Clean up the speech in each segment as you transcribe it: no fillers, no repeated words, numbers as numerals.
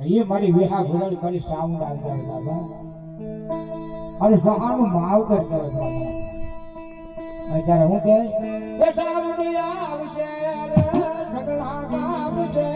ये मारी विहा घोड़ी मारी साउंड आ गया बाबा अरे सहानु मावतर करे बाबा અત્યારે હું કે એ સાવડિયા આવશે રે ઢગલા ગાવશે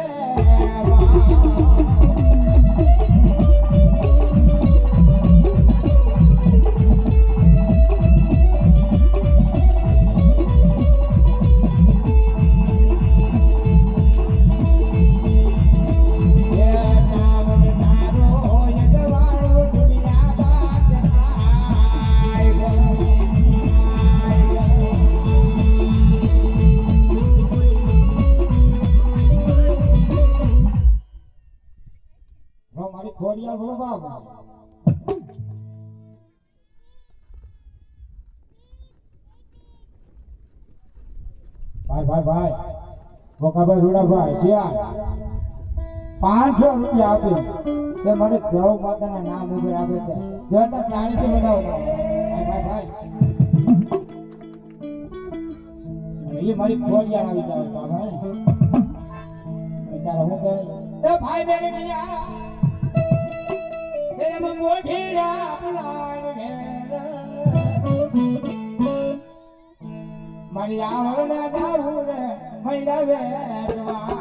બાબા ભાઈ બોકાભાઈ રૂડાભાઈ શિયાળ 500 રૂપિયા આપે તે મને ગૌ માતાના નામ ઉપર આપે છે જતા તાળીથી બનાવતા ભાઈ એ મારી ખોડિયાર આવી જાય બાબા ત્યારે હું કહે એ ભાઈ મેરે મિયા એ મોઠી રાપલાલ મારી આવના દાવું રે મૈડા વેરવા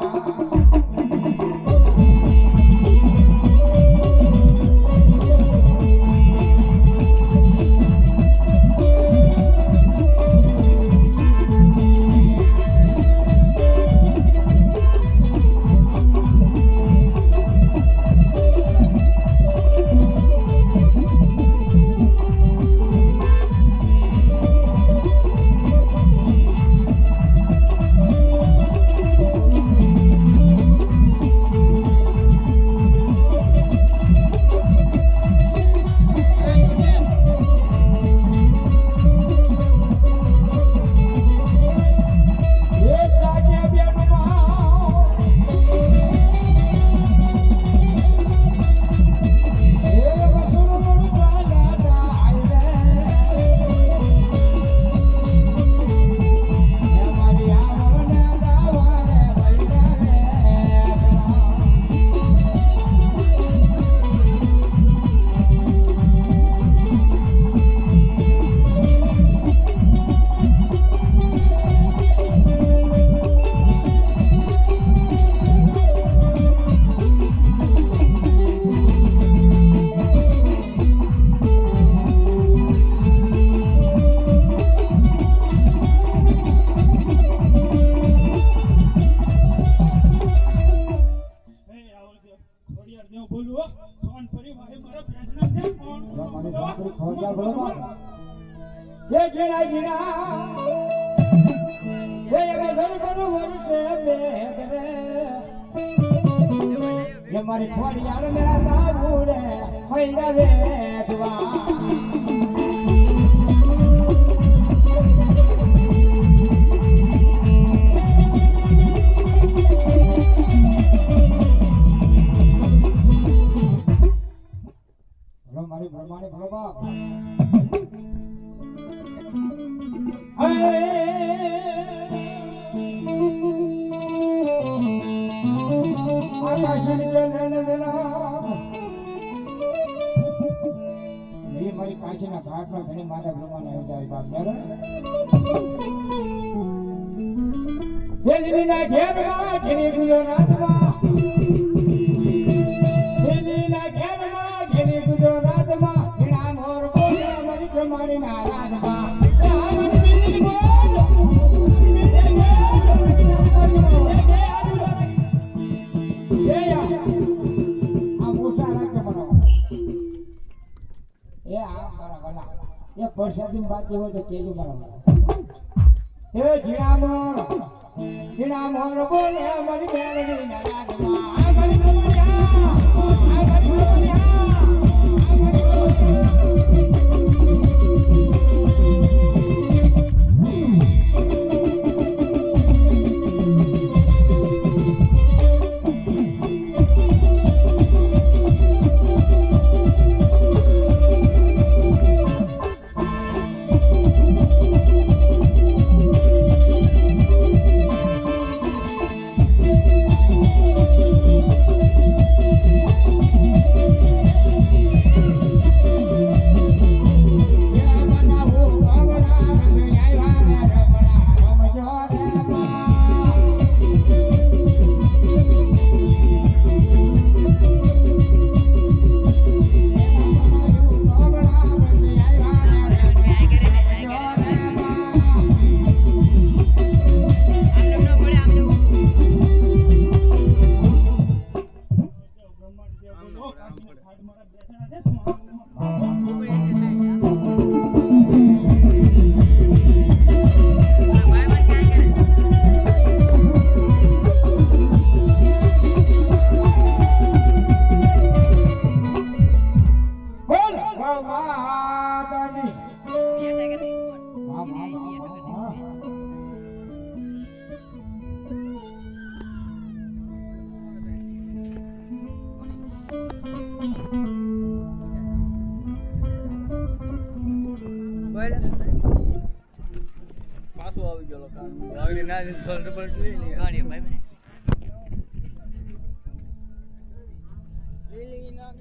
ये जिना जिना ये मधुर बरुवर से बेगरे ये मारी खोड़ियार मेरा दाबू रे मैना वेटवा मारी भरमाने भरवा મારી કાશીના ઘાટમાં ઘણી માતા બ્રહ્માને આવી જાય બાપ એ લીલીના ઘેરમાં ઘેરી ગુજરાતમાં લીલીના ઘેરમાં ઘેરી ગુજરાતમાં ઘણા મોર બોલે મારી બ્રહ્માની નારાજમાં પરસાદી બાકી હોય તો કેજો બરાબર એ જીણા મોર બોલે મારી મેળવી ના રાજમાં માતાની પાછું આવી ગયો આગળ ના ગાડી ભાઈ મને લીલી ના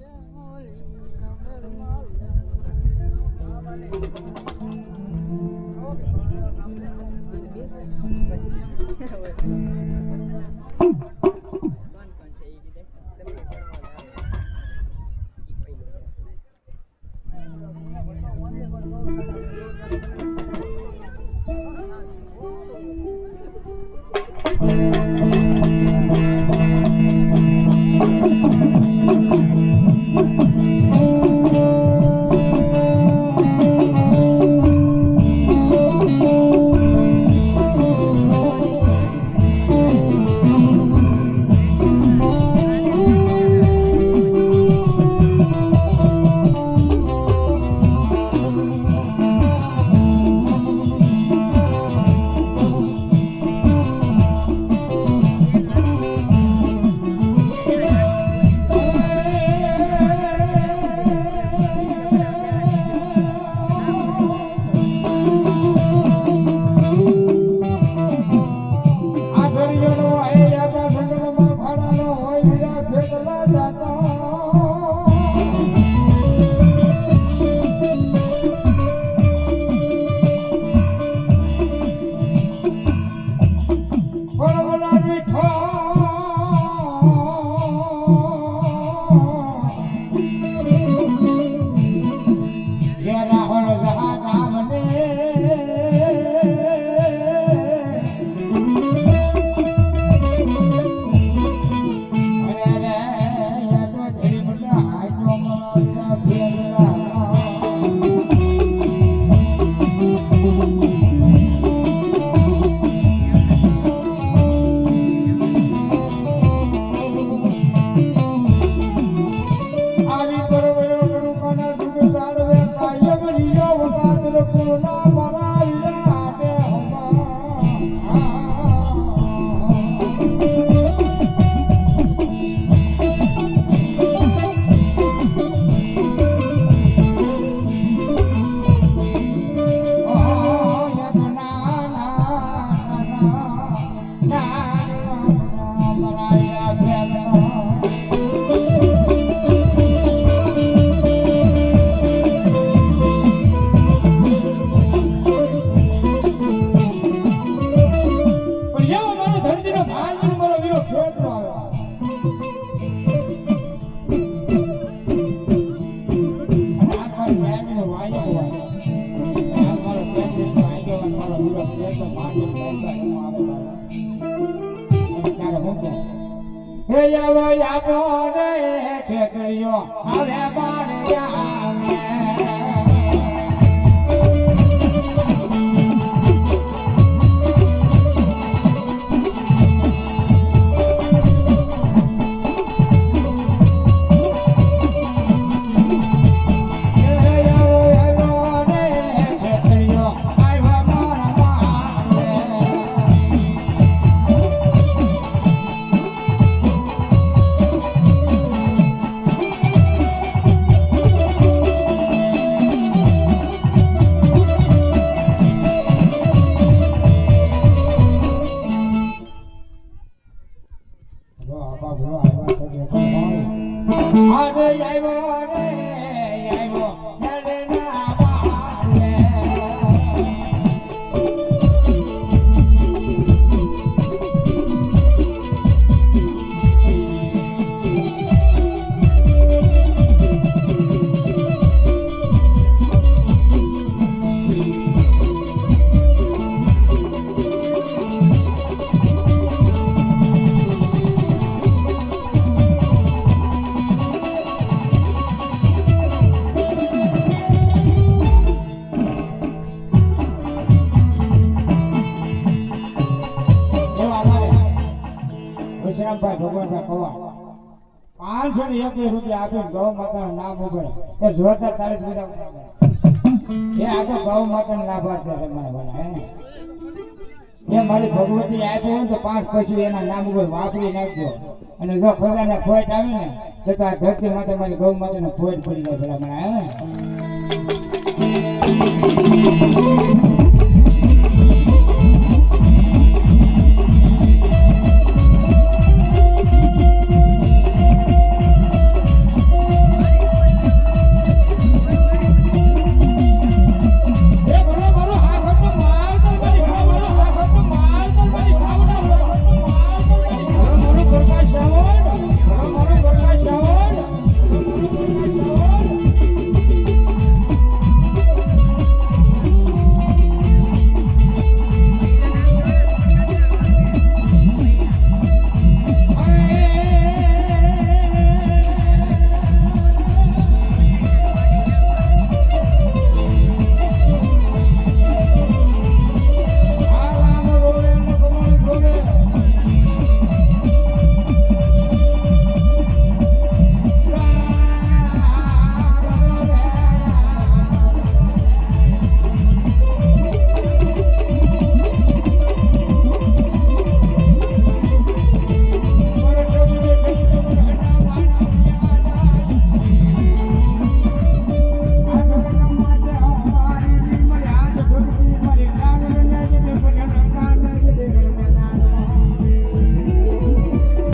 રૂપિયા આપીને ગૌ માતાનું નામ ઉપર એ જોતા તારે જ બધા એ આ તો ગૌ માતાનું લાભાર્થ છે મારા બના હે એ મારી ભગવતી આપ્યો હોય ને તો 5 પશુ એના નામ ઉપર વાપરી નાખજો અને જો ખોટાને ખોટ આવે ને તો આ ધરતી માતા મારી ગૌ માતાને ખોટ પડી જાય ભલા મને હે